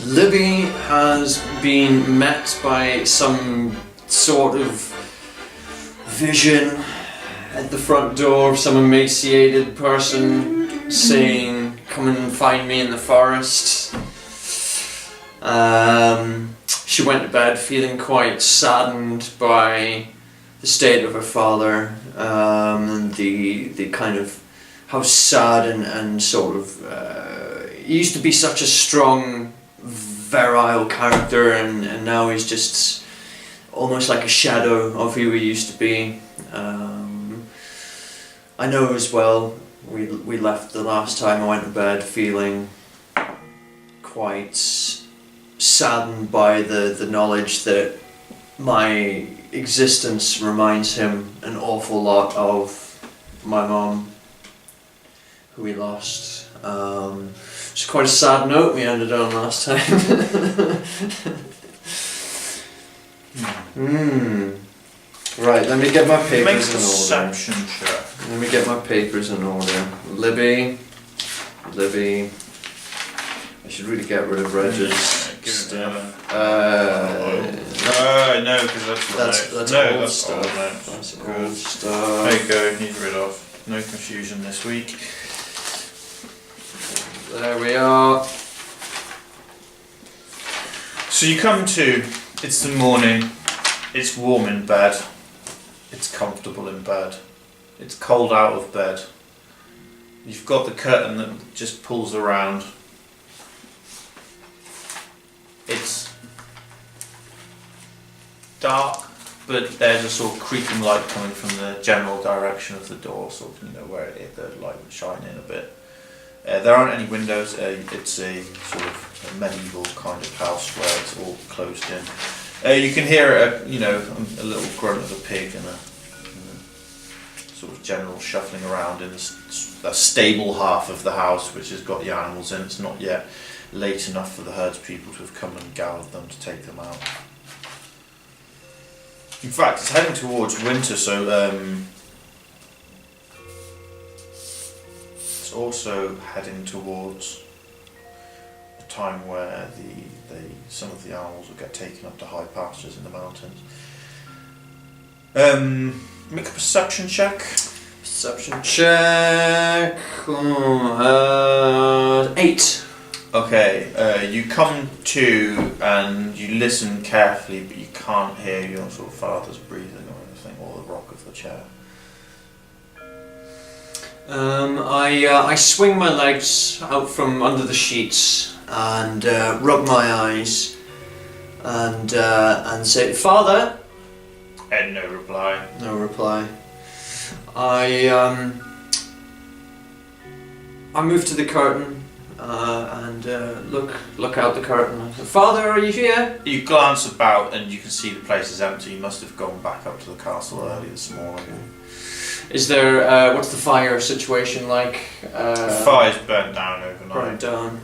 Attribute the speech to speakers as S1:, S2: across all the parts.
S1: Libby has been met by some sort of vision at the front door, some emaciated person saying, "Come and find me in the forest." She went to bed feeling quite saddened by the state of her father, and the kind of how sad and sort of he used to be such a strong, virile character, and now he's just almost like a shadow of who he used to be. I know as well, we left the last time I went to bed feeling quite saddened by the knowledge that my existence reminds him an awful lot of my mom, who we lost. It's quite a sad note we ended on last time. Right, let me get my papers in order.
S2: Perception check.
S1: Let me get my papers in order. Libby. I should really get rid of Reg's stuff.
S2: No, because that's
S1: old
S2: old
S1: stuff. That's old stuff.
S2: There you go, need rid of. No confusion this week.
S1: There we are.
S2: So you come to, it's the morning, it's warm in bed, it's comfortable in bed, it's cold out of bed. You've got the curtain that just pulls around. It's dark, but there's a sort of creaking light coming from the general direction of the door, sort of, where the light would shine in a bit. There aren't any windows. It's a sort of a medieval kind of house where it's all closed in. You can hear a little grunt of a pig and a sort of general shuffling around in the stable half of the house, which has got the animals in. It's not yet late enough for the herdspeople to have come and gathered them to take them out. In fact, it's heading towards winter, so it's also heading towards a time where some of the animals will get taken up to high pastures in the mountains. Make a perception check.
S1: Perception check. 8.
S2: Okay, you come to and you listen carefully, but you can't hear your sort of father's breathing or anything, or the rock of the chair.
S1: I swing my legs out from under the sheets and rub my eyes and say, "Father."
S2: And no reply.
S1: No reply. I move to the curtain. And look out the curtain. "Father, are you here?"
S2: You glance about and you can see the place is empty. You must have gone back up to the castle early this morning.
S1: Is there, what's the fire situation like?
S2: The fire's burnt down overnight.
S1: Burnt down.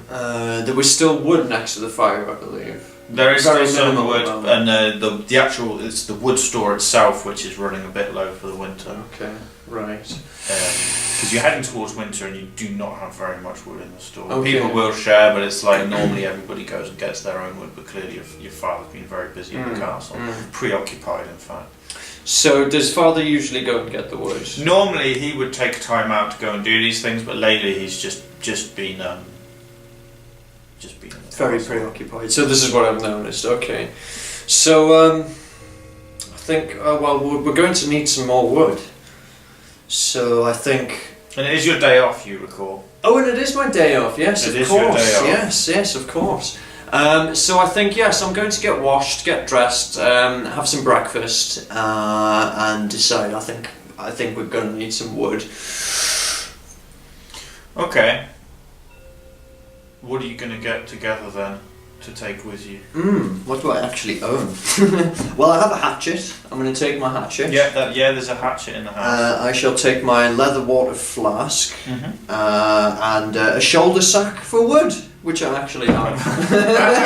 S1: There was still wood next to the fire, I believe.
S2: There is
S1: Very
S2: still some
S1: minimal
S2: wood,
S1: amount.
S2: and the actual, it's the wood store itself which is running a bit low for the winter.
S1: Okay, right.
S2: Because you're heading towards winter and you do not have very much wood in the store.
S1: Okay.
S2: People will share, but it's like normally everybody goes and gets their own wood, but clearly your father's been very busy in the castle. Preoccupied, in fact.
S1: So does Father usually go and get the wood?
S2: Normally he would take time out to go and do these things, but lately he's just been in the
S1: very
S2: castle.
S1: preoccupied. So this is what I've noticed. Okay. So I think we're going to need some more wood. So I think.
S2: And it is your day off, you recall.
S1: Oh, and it is my day off. Yes,
S2: it
S1: of
S2: is
S1: course.
S2: Your day off.
S1: Yes, of course. So I think yes, I'm going to get washed, get dressed, have some breakfast, and decide. I think we're going to need some wood.
S2: Okay. What are you going to get together then to take with you?
S1: What do I actually own? Well, I have a hatchet. I'm going to take my hatchet.
S2: Yeah, there's a hatchet in the house.
S1: I shall take my leather water flask and a shoulder sack for wood, which I actually have.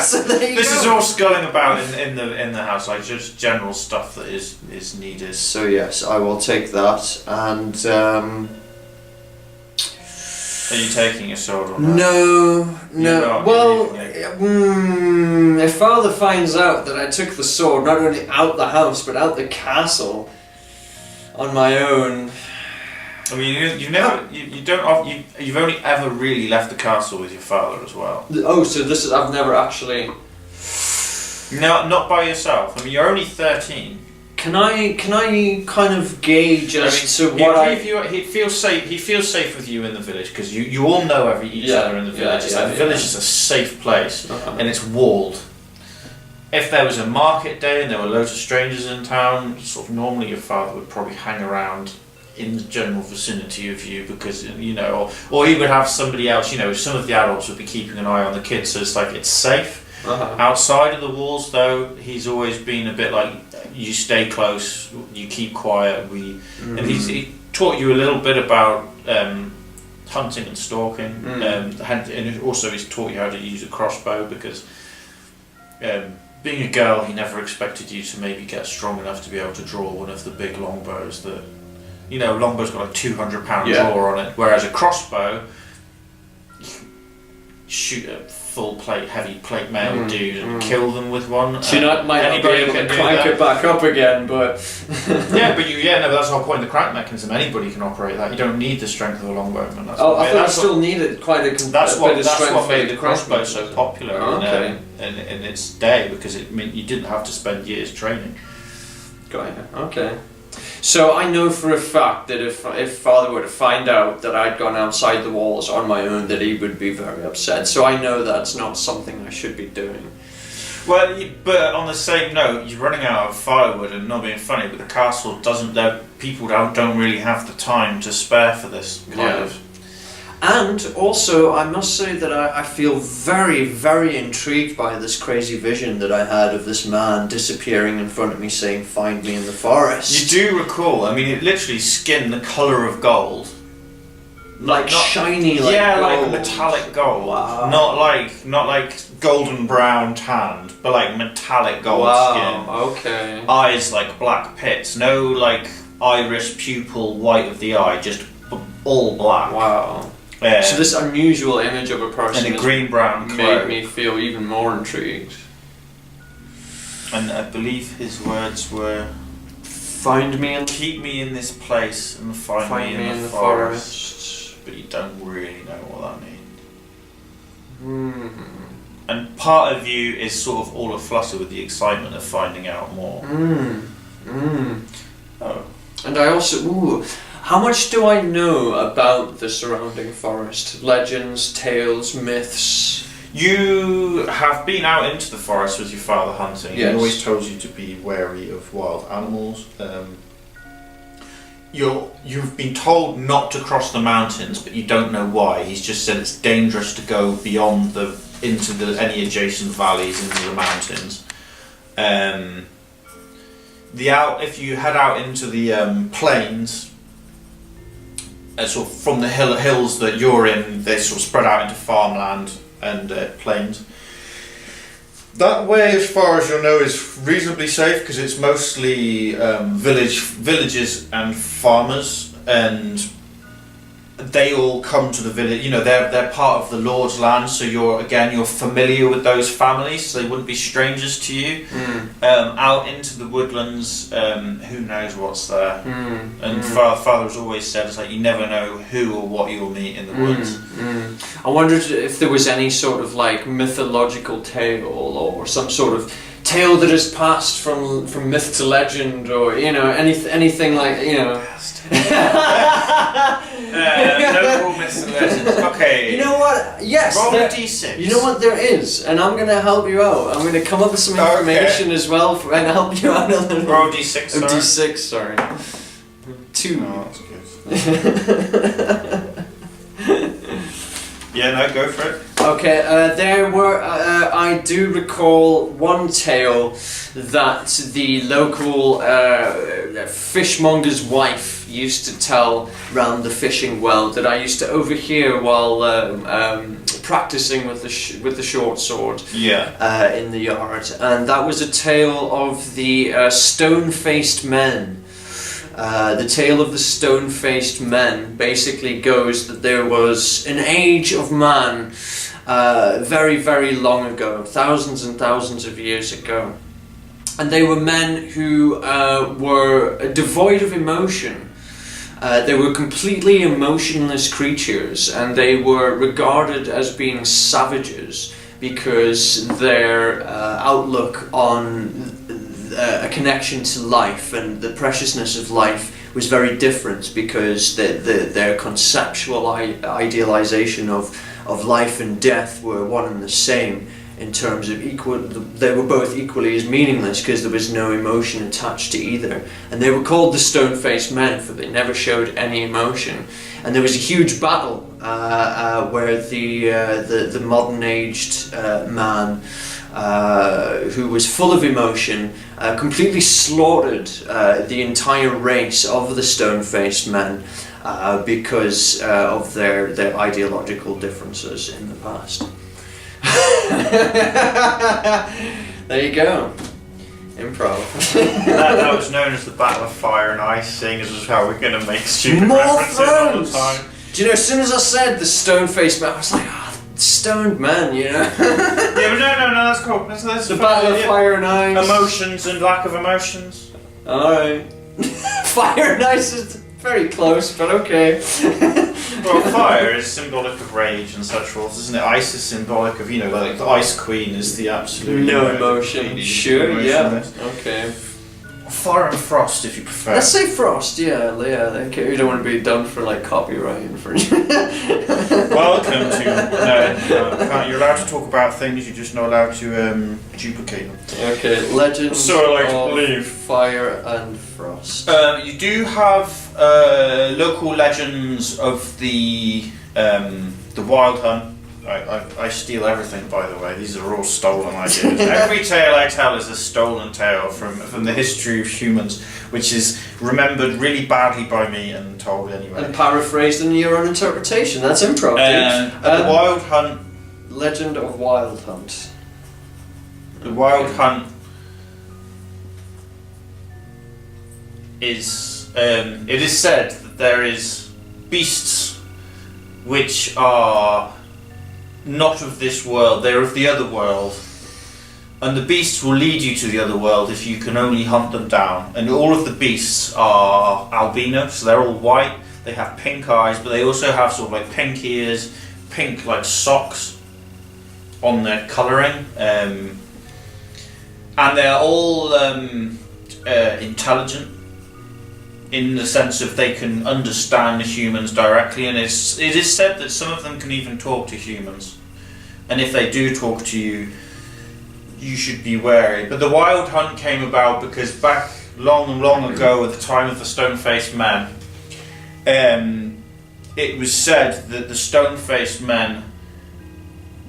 S1: So there you
S2: This
S1: go.
S2: is all sculling about in the house, like just general stuff that is needed.
S1: So yes, I will take that, and
S2: Are you taking your sword or not?
S1: No.
S2: not,
S1: Well, if Father finds out that I took the sword not only out the house but out the castle on my own.
S2: I mean, you've only ever really left the castle with your father as well.
S1: Oh, so I've never actually.
S2: No, not by yourself. I mean, you're only 13.
S1: Can I kind of gauge as to what
S2: he feels safe. He feels safe with you in the village because you all know each other in the village. The village is a safe place and it's walled. If there was a market day and there were loads of strangers in town, sort of normally your father would probably hang around in the general vicinity of you because or he would have somebody else. Some of the adults would be keeping an eye on the kids, so it's safe. Outside of the walls, though, he's always been a bit like, you stay close, you keep quiet. And he taught you a little bit about hunting and stalking, and also he's taught you how to use a crossbow because being a girl, he never expected you to maybe get strong enough to be able to draw one of the big longbows that, longbow's got a 200-pound draw on it, whereas a crossbow, you can shoot a full plate, heavy plate mail dude and kill them with one.
S1: So might not be able to crank it back up again, but
S2: but that's the whole point of the crank mechanism. Anybody can operate that. You don't need the strength of a longbowman.
S1: I thought you still needed quite a
S2: that's what made the
S1: crossbow
S2: crossbow so popular in its day, because it meant you didn't have to spend years training.
S1: Got it. Okay. So I know for a fact that if Father were to find out that I'd gone outside the walls on my own, that he would be very upset. So I know that's not something I should be doing.
S2: Well, but on the same note, you're running out of firewood, and not being funny, but the castle people don't really have the time to spare for this kind of.
S1: And also, I must say that I feel very, very intrigued by this crazy vision that I had of this man disappearing in front of me saying, "Find me in the forest."
S2: You do recall, I mean, it literally skinned the colour of gold.
S1: Like shiny, like
S2: gold.
S1: like
S2: metallic gold.
S1: Wow.
S2: Not like golden brown tanned, but like metallic gold skin.
S1: Okay.
S2: Eyes like black pits. No like iris pupil white of the eye, just all black.
S1: Wow. So this unusual image of a person
S2: and a green-brown
S1: made me feel even more intrigued.
S2: And I believe his words were, keep me in this place and find me in the forest. But you don't really know what that means. And part of you is sort of all aflutter with the excitement of finding out more. Oh.
S1: And I also, how much do I know about the surrounding forest? Legends, tales, myths?
S2: You have been out into the forest with your father hunting.
S1: Yes.
S2: He always told you to be wary of wild animals. You've been told not to cross the mountains, but you don't know why. He's just said it's dangerous to go beyond into any adjacent valleys into the mountains. If you head out into the plains, sort of from the hills that you're in, they sort of spread out into farmland and plains. That way, as far as you know, is reasonably safe because it's mostly villages and farmers, and they all come to the village. They're part of the Lord's land, so you're familiar with those families, so they wouldn't be strangers to you. Out into the woodlands, who knows what's there? And Father has always said, it's like you never know who or what you'll meet in the woods.
S1: I wondered if there was any sort of like mythological tale or some sort of tale that has passed from myth to legend, or anything like
S2: No myths and legends. Okay.
S1: You know what? Yes.
S2: Roll a d6.
S1: You know what? There is, and I'm going to help you out. I'm going to come up with some information as well and help you out a little.
S2: Roll d6. Sorry.
S1: D6. Sorry. 2.
S2: Oh, that's good. Yeah, no, go for it.
S1: Okay, there were, I do recall one tale that the local fishmonger's wife used to tell round the fishing well that I used to overhear while practicing with the short sword in the yard, and that was a tale of the stone-faced men The tale of the stone-faced men basically goes that there was an age of man very, very long ago, thousands and thousands of years ago. And they were men who were devoid of emotion. They were completely emotionless creatures, and they were regarded as being savages because their outlook on a connection to life and the preciousness of life was very different, because their conceptual idealization of life and death were one and the same in terms of equal. They were both equally as meaningless because there was no emotion attached to either. And they were called the stone-faced men, for they never showed any emotion. And there was a huge battle where the modern-aged man, who was full of emotion, completely slaughtered the entire race of the stone-faced men because of their ideological differences in the past. There you go. Improv.
S2: that was known as the Battle of Fire and Ice, seeing as was how we're going to make stupid
S1: More
S2: references all the
S1: Thrones!
S2: time.
S1: Do you know, as soon as I said the stone-faced man, I was like, stoned man, you know?
S2: Yeah, but no, that's cool. That's
S1: The Battle of Fire and Ice.
S2: Emotions and lack of emotions.
S1: Alright. Fire and Ice is very close, but okay.
S2: Well, fire is symbolic of rage and such forth, isn't it? Ice is symbolic of, like the Ice Queen is the absolute...
S1: No emotion. Sure, yeah. Okay.
S2: Fire and frost, if you prefer.
S1: Let's say frost, yeah. Okay, you don't want to be done for like copyright infringement.
S2: Welcome to... No, you're allowed to talk about things, you're just not allowed to duplicate them.
S1: Okay, Legends
S2: So I like to
S1: of
S2: believe.
S1: Fire and Frost.
S2: You do have local legends of the Wild Hunt. I steal everything, by the way. These are all stolen ideas. Every tale I tell is a stolen tale from the history of humans, which is remembered really badly by me and told anyway.
S1: And paraphrased in your own interpretation. That's improv, dude.
S2: The Wild Hunt.
S1: Legend of Wild Hunt.
S2: The Wild Hunt is. It is said that there is beasts which are not of this world, they're of the other world. And the beasts will lead you to the other world if you can only hunt them down. And all of the beasts are albino, so they're all white, they have pink eyes, but they also have sort of like pink ears, pink like socks on their colouring. And they're all intelligent in the sense of they can understand humans directly, and it is said that some of them can even talk to humans. And if they do talk to you, you should be wary. But the Wild Hunt came about because back long ago, at the time of the stone-faced men, it was said that the stone-faced men,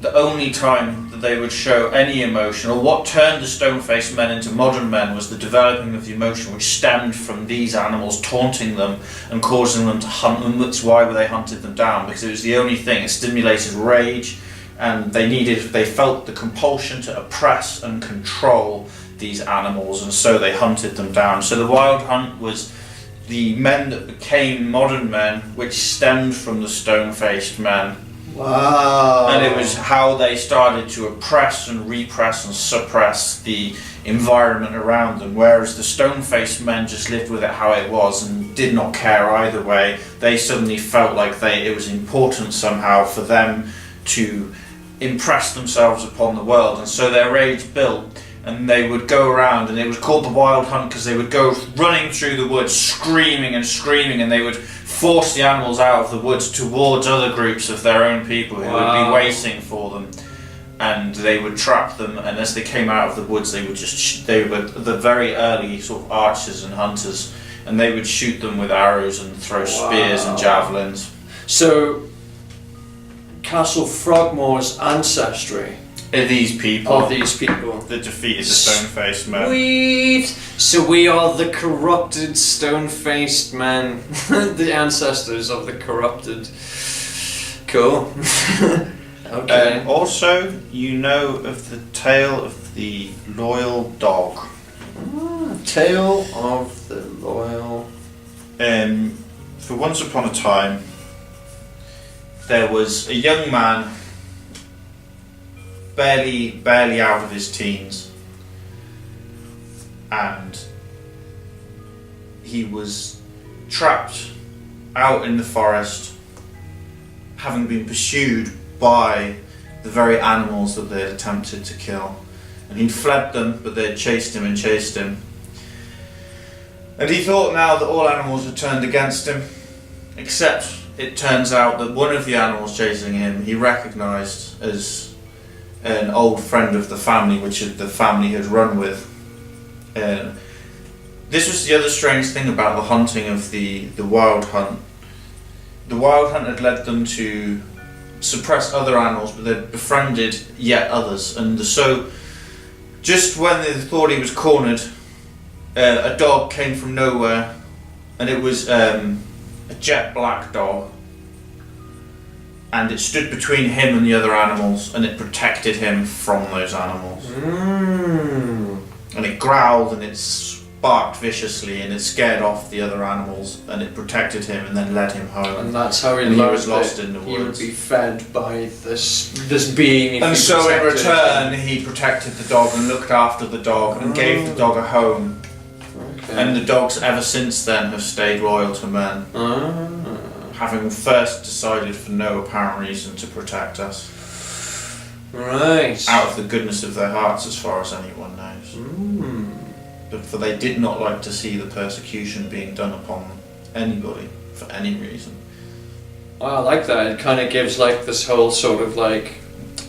S2: the only time that they would show any emotion, or what turned the stone-faced men into modern men, was the developing of the emotion which stemmed from these animals taunting them and causing them to hunt them. That's why they hunted them down, because it was the only thing. It stimulated rage, and they felt the compulsion to oppress and control these animals, and so they hunted them down. So the Wild Hunt was the men that became modern men, which stemmed from the stone-faced men.
S1: Wow.
S2: And it was how they started to oppress and repress and suppress the environment around them, whereas the stone-faced men just lived with it how it was and did not care either way. They suddenly felt like it was important somehow for them to impress themselves upon the world, and so their rage built, and they would go around, and it was called the Wild Hunt because they would go running through the woods screaming, and they would force the animals out of the woods towards other groups of their own people who would be waiting for them, and they would trap them, and as they came out of the woods they were the very early sort of archers and hunters, and they would shoot them with arrows and throw spears and javelins.
S1: So Castle Frogmore's ancestry
S2: These people
S1: of these people
S2: that defeated the stone-faced men.
S1: Sweet! So we are the corrupted stone-faced men. The ancestors of the corrupted. Cool. Okay.
S2: Also, you know of the tale of the loyal dog.
S1: Tale of the Loyal
S2: For once upon a time, there was a young man, barely out of his teens, and he was trapped out in the forest, having been pursued by the very animals that they had attempted to kill. And he'd fled them, but they had chased him and chased him. And he thought now that all animals had turned against him, except it turns out that one of the animals chasing him he recognised as an old friend of the family, which the family had run with. This was the other strange thing about the hunting of the wild hunt. The wild hunt had led them to suppress other animals, but they'd befriended yet others. And so, just when they thought he was cornered, a dog came from nowhere, and it was a jet black dog. And it stood between him and the other animals, and it protected him from those animals. And it growled and it barked viciously, and it scared off the other animals, and it protected him and then led him home.
S1: And that's how he
S2: And
S1: learned
S2: was lost
S1: that
S2: in the
S1: he would
S2: woods.
S1: be fed by this being. If
S2: And
S1: he
S2: so in
S1: protected
S2: return, he protected the dog and looked after the dog and gave the dog a home.
S1: Okay.
S2: And the dogs ever since then have stayed loyal to men, having first decided for no apparent reason to protect us.
S1: Right.
S2: Out of the goodness of their hearts, as far as anyone knows. But for they did not like to see the persecution being done upon anybody for any reason.
S1: I like that. It kind of gives like this whole sort of like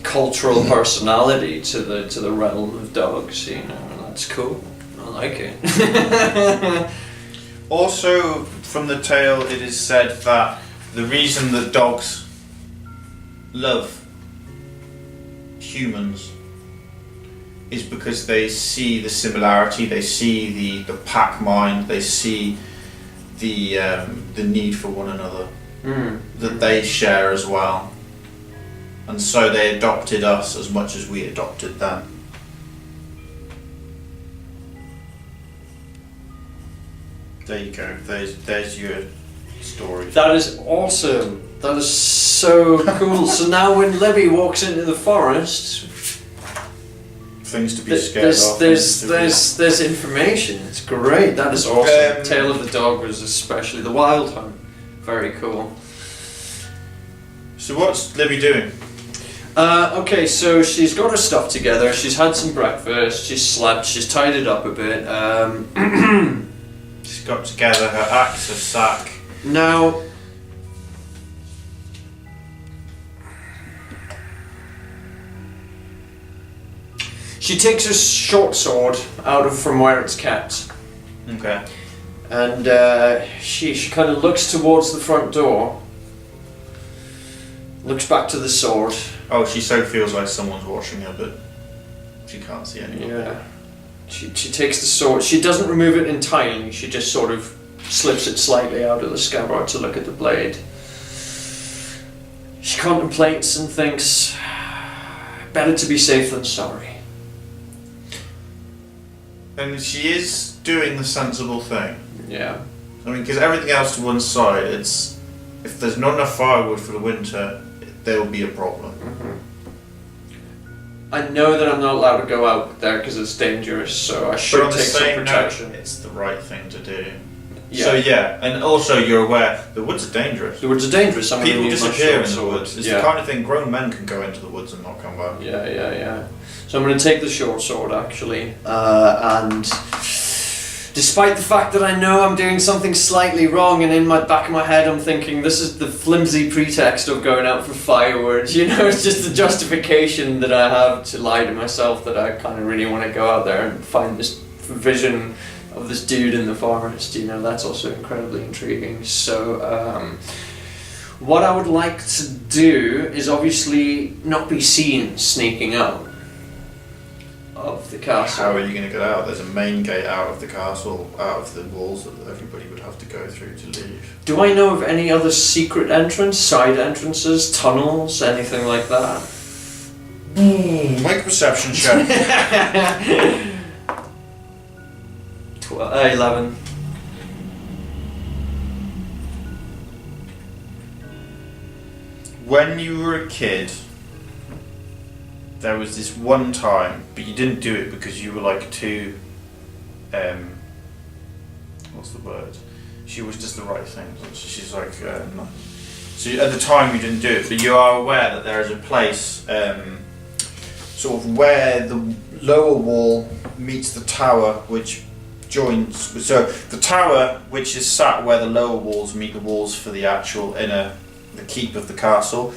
S1: cultural personality to the realm of dogs. You know, and that's cool. I like it.
S2: Also, from the tale, it is said that the reason that dogs love humans is because they see the similarity, they see the pack mind, they see the need for one another that they share as well, and so they adopted us as much as we adopted them. There you go. There's your story.
S1: That is awesome. That is so cool. So now when Libby walks into the forest,
S2: Things to be scared of.
S1: there's information. It's great. That is awesome. Tale of the Dog was especially the wild hunt. Very cool.
S2: So what's Libby doing?
S1: Okay, so she's got her stuff together. She's had some breakfast. She's slept. She's tidied up a bit.
S2: She's got together her axe, her sack.
S1: Now, she takes her short sword out of from where it's kept.
S2: Okay.
S1: And she kind of looks towards the front door. Looks back to the sword.
S2: Oh, she so feels like someone's watching her, but she can't see anyone.
S1: Yeah. She takes the sword. She doesn't remove it entirely. She just sort of slips it slightly out of the scabbard to look at the blade. She contemplates and thinks, better to be safe than sorry.
S2: And she is doing the sensible thing.
S1: Yeah.
S2: I mean, because everything else to one side, it's if there's not enough firewood for the winter, there will be a problem.
S1: I know that I'm not allowed to go out there because it's dangerous, so I should
S2: But on the
S1: take some
S2: same
S1: protection.
S2: note, it's the right thing to do.
S1: Yeah.
S2: So yeah, and also you're aware the woods are dangerous.
S1: The woods are dangerous. I'm
S2: People
S1: gonna use my
S2: disappear in
S1: short
S2: the
S1: sword.
S2: woods. It's
S1: Yeah.
S2: the kind of thing grown men can go into the woods and not come back.
S1: Yeah. So I'm going to take the short sword actually, and despite the fact that I know I'm doing something slightly wrong, and in my back of my head I'm thinking this is the flimsy pretext of going out for firewood. You know, it's just the justification that I have to lie to myself that I kind of really want to go out there and find this vision of this dude in the forest. You know, that's also incredibly intriguing. So. What I would like to do is obviously not be seen sneaking out of the castle.
S2: How are you going to get out? There's a main gate out of the castle, out of the walls that everybody would have to go through to leave.
S1: Do I know of any other secret entrance, side entrances, tunnels, anything like that?
S2: Make a perception check.
S1: 11.
S2: when you were a kid, there was this one time, but you didn't do it because you were like too, what's the word? She was just the right thing. She's like, no. So at the time you didn't do it, but you are aware that there is a place, sort of where the lower wall meets the tower, which joins. So the tower, which is sat where the lower walls meet the walls for the actual the keep of the castle.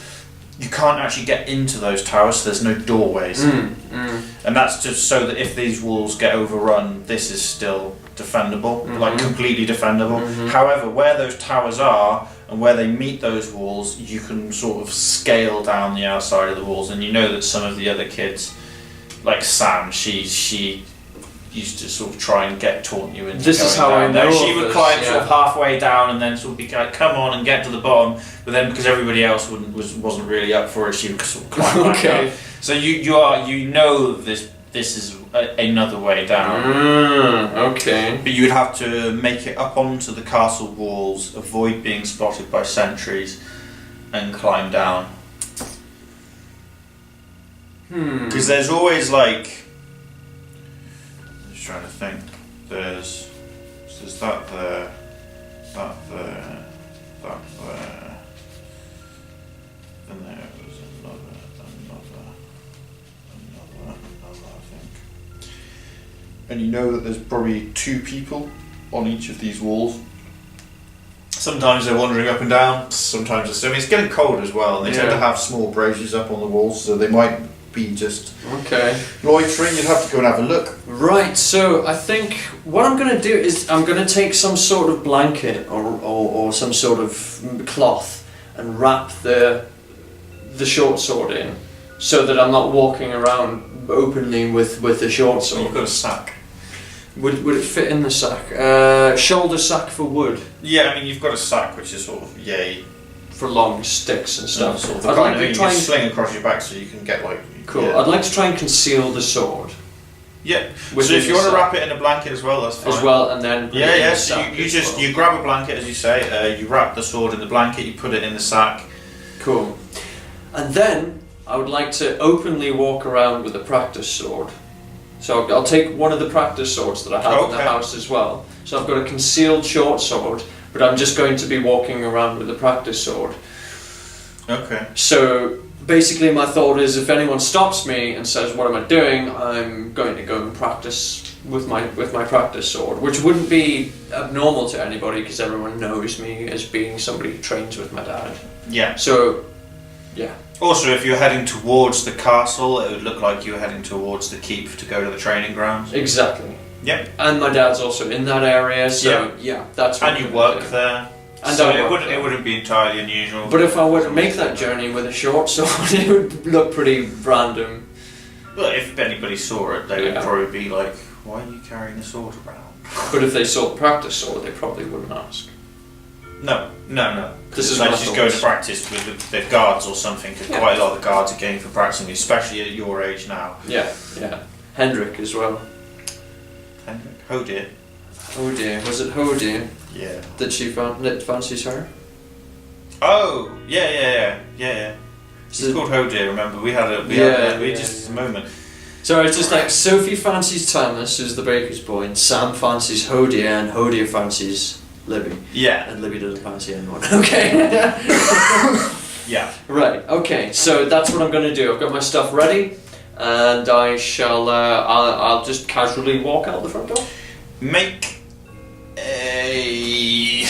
S2: You can't actually get into those towers, so there's no doorways. And that's just so that if these walls get overrun, this is still defendable, like completely defendable. However, where those towers are and where they meet those walls, you can sort of scale down the outside of the walls, and you know that some of the other kids, like Sam, she used to sort of try and taunt you into
S1: this
S2: going
S1: is how
S2: down
S1: I
S2: there.
S1: know
S2: She would
S1: this,
S2: climb sort of halfway down and then sort of be like, come on and get to the bottom, but then because everybody else wasn't really up for it, she would sort of climb back up. So you know this is another way down.
S1: Okay.
S2: But you would have to make it up onto the castle walls, avoid being spotted by sentries, and climb down. Because there's always like, I'm just trying to think. There's that there, that there, that there. Then there's another, I think. And you know that there's probably 2 people on each of these walls. Sometimes they're wandering up and down, sometimes they're still. I mean, it's getting cold as well, and they tend to have small braziers up on the walls, so they might be just loitering. You'd have to go and have a look.
S1: Right, so I think what I'm going to do is I'm going to take some sort of blanket or some sort of cloth and wrap the short sword in, so that I'm not walking around openly with the short sword.
S2: Well, you've got a sack.
S1: Would it fit in the sack? Shoulder sack for wood.
S2: Yeah, I mean you've got a sack which is sort of
S1: for long sticks and stuff.
S2: Sort of
S1: I'd like to try and
S2: sling across your back so you can get like.
S1: Cool.
S2: Yeah.
S1: I'd like to try and conceal the sword.
S2: Yeah. So if you want to wrap it in a blanket as well, that's fine.
S1: As well, and then put it in the
S2: So
S1: sack
S2: you grab a blanket, as you say. You wrap the sword in the blanket. You put it in the sack.
S1: Cool. And then I would like to openly walk around with a practice sword. So I'll take one of the practice swords that I have in the house as well. So I've got a concealed short sword, but I'm just going to be walking around with a practice sword.
S2: Okay.
S1: So basically my thought is, if anyone stops me and says, what am I doing, I'm going to go and practice with my practice sword, which wouldn't be abnormal to anybody because everyone knows me as being somebody who trains with my dad.
S2: Yeah.
S1: So, yeah.
S2: Also, if you're heading towards the castle, it would look like you were heading towards the keep to go to the training grounds.
S1: Exactly.
S2: Yep.
S1: And my dad's also in that area, so yeah that's what.
S2: And you work there.
S1: And
S2: so it wouldn't be entirely unusual.
S1: But if I were to make that journey with a short sword, it would look pretty random.
S2: Well, if anybody saw it, they would probably be like, why are you carrying a sword around?
S1: But if they saw the practice sword, they probably wouldn't ask.
S2: No.
S1: This is
S2: like just go to practice with the guards or something, because quite a lot of the guards are getting for practicing, especially at your age now.
S1: Yeah. Hendrik as well.
S2: Hendrik? Oh dear.
S1: Oh dear. Was it oh dear?
S2: Yeah.
S1: That fancies her?
S2: Oh, yeah. She's called Ho dear, remember? We had a moment.
S1: So it's just like Sophie fancies Thomas, who's the baker's boy, and Sam fancies Hodie, and Hodie fancies Libby.
S2: Yeah.
S1: And Libby doesn't fancy anyone. Okay.
S2: Yeah.
S1: Right, okay, so that's what I'm going to do. I've got my stuff ready, and I shall, I'll just casually walk out the front door.
S2: Make a...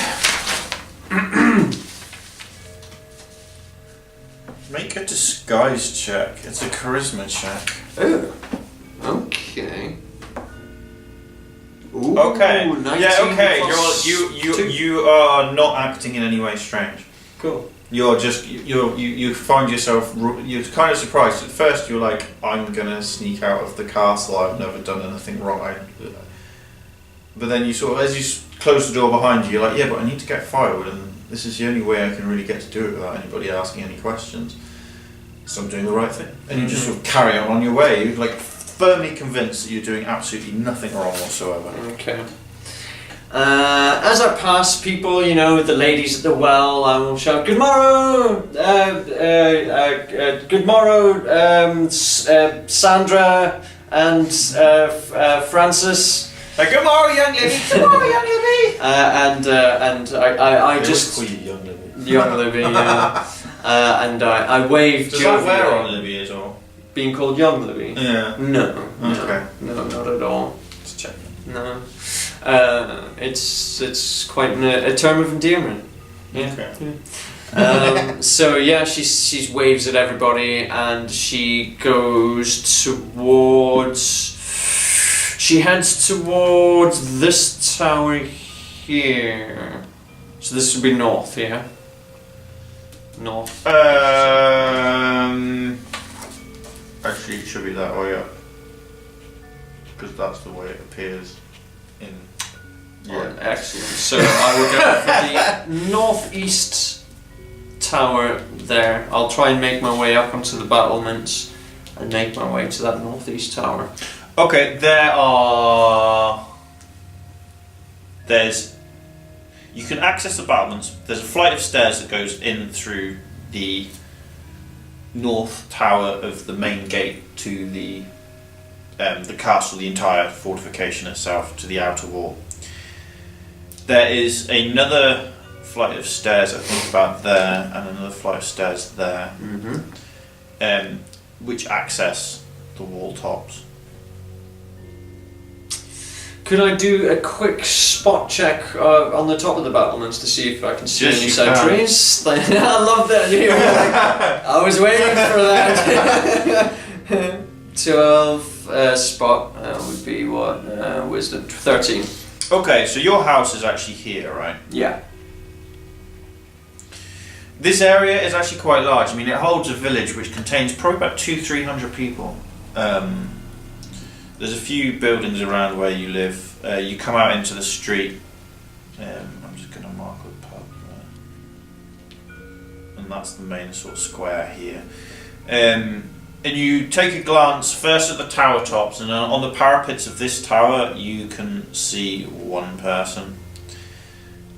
S2: Make a disguise check. It's a charisma check.
S1: Oh, okay. Ooh,
S2: okay.
S1: 19
S2: yeah. Okay.
S1: plus
S2: You are not acting in any way strange.
S1: Cool.
S2: You're just you find yourself you're kind of surprised at first. You're like, I'm gonna sneak out of the castle. I've never done anything wrong. But then you sort of, as you close the door behind you, you're like, yeah, but I need to get firewood, and this is the only way I can really get to do it without anybody asking any questions. So I'm doing the right thing, and you just sort of carry on your way. You're like firmly convinced that you're doing absolutely nothing wrong whatsoever.
S1: Okay. As I pass people, you know, the ladies at the well, I will shout, "Good morrow, good morrow, Sandra and Francis."
S2: Good morning, young lady. Good morning, young lady.
S1: And I just
S2: call you young lady.
S1: young Libby, yeah. And I waved.
S2: Does that wear on Libby at all?
S1: Being called young Libby?
S2: Yeah.
S1: No.
S2: Okay.
S1: No, not at all.
S2: Just checking.
S1: No. It's quite a term of endearment. Yeah.
S2: Okay.
S1: Yeah. So yeah, she waves at everybody, and she goes towards. She heads towards this tower here. So this would be north, yeah. North.
S2: Actually, it should be that way up, because that's the way it appears in.
S1: Yeah, excellent. So I will go for the northeast tower there. I'll try and make my way up onto the battlements and make my way to that northeast tower.
S2: Okay, you can access the battlements. There's a flight of stairs that goes in through the north tower of the main gate to the castle, the entire fortification itself, to the outer wall. There is another flight of stairs, I think, about there, and another flight of stairs there, which access the wall tops.
S1: Could I do a quick spot check on the top of the battlements to see if I can see
S2: Yes,
S1: any
S2: you
S1: sentries? I love that. I was waiting for that. 12 spot would be what? Wisdom 13.
S2: Okay, so your house is actually here, right?
S1: Yeah.
S2: This area is actually quite large. I mean, it holds a village which contains probably about 200-300 people. There's a few buildings around where you live. You come out into the street. I'm just going to mark a pub there. And that's the main sort of square here. And you take a glance first at the tower tops, and on the parapets of this tower you can see one person.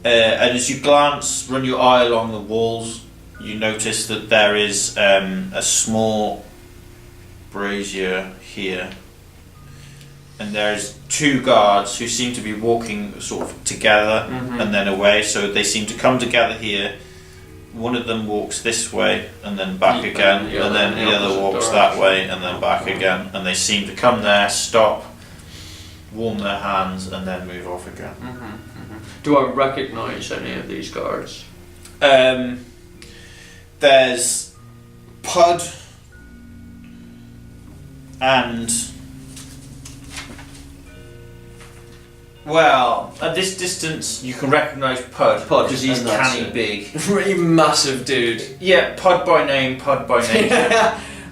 S2: And as you run your eye along the walls, you notice that there is a small brazier here. And there's two guards who seem to be walking sort of together and then away, so they seem to come together here. One of them walks this way and then back again, and then the other walks that way and then back again, and they seem to come there, stop, warm their hands, and then move off again.
S1: Do I recognise any of these guards?
S2: There's Pud and... Well, at this distance, you can recognise Pud because he's canny big.
S1: Really massive dude.
S2: Yeah, Pud by name.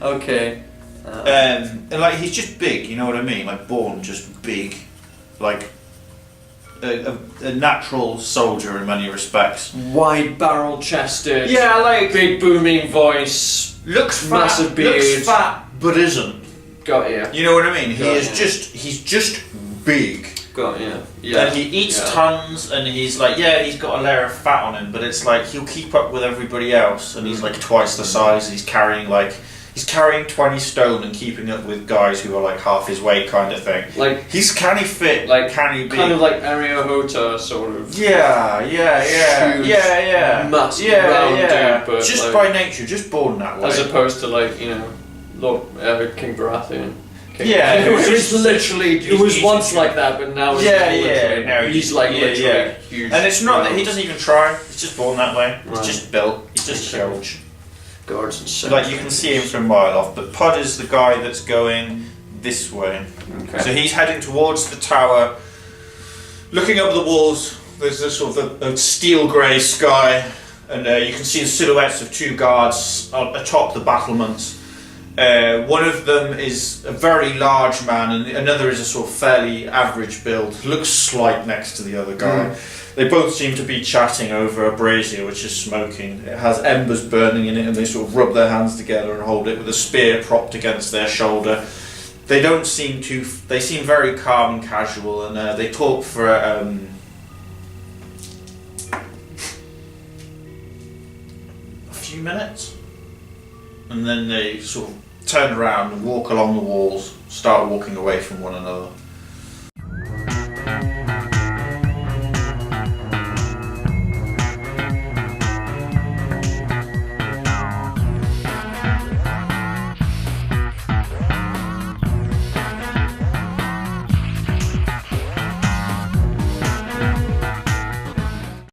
S1: Okay.
S2: And like he's just big, you know what I mean? Like born just big, like a natural soldier in many respects.
S1: Wide barrel chested.
S2: Yeah, like
S1: big booming voice.
S2: Looks fat,
S1: massive beard.
S2: Looks fat, but isn't.
S1: Got you.
S2: You know what I mean? He's just big.
S1: Got you.
S2: Yeah. And he eats tons, and he's like, he's got a layer of fat on him, but it's like he'll keep up with everybody else, and he's like twice the size. He's carrying 20 stone and keeping up with guys who are like half his weight, kind of thing.
S1: Like
S2: he's canny fit, like canny big,
S1: kind of like Ariahota sort of.
S2: Yeah.
S1: Huge, massive round dude, but
S2: just
S1: like,
S2: by nature, just born that way.
S1: As opposed to like Lord King Baratheon.
S2: Yeah,
S1: it was literally. It was once like that, but now it's
S2: now
S1: he's like literally huge.
S2: And it's not that he doesn't even try. He's just born that way. He's just built. He's just huge.
S1: Guards and so.
S2: Like you can see him from a mile off. But Pud is the guy that's going this way.
S1: Okay.
S2: So he's heading towards the tower, looking up the walls. There's this sort of a steel grey sky, and you can see the silhouettes of two guards atop the battlements. One of them is a very large man, and another is a sort of fairly average build. Looks slight next to the other guy. They both seem to be chatting over a brazier which is smoking. It has embers burning in it, and they sort of rub their hands together and hold it with a spear propped against their shoulder. They don't seem to. They seem very calm and casual, and they talk for few minutes, and then they sort of turn around and walk along the walls, start walking away from one another.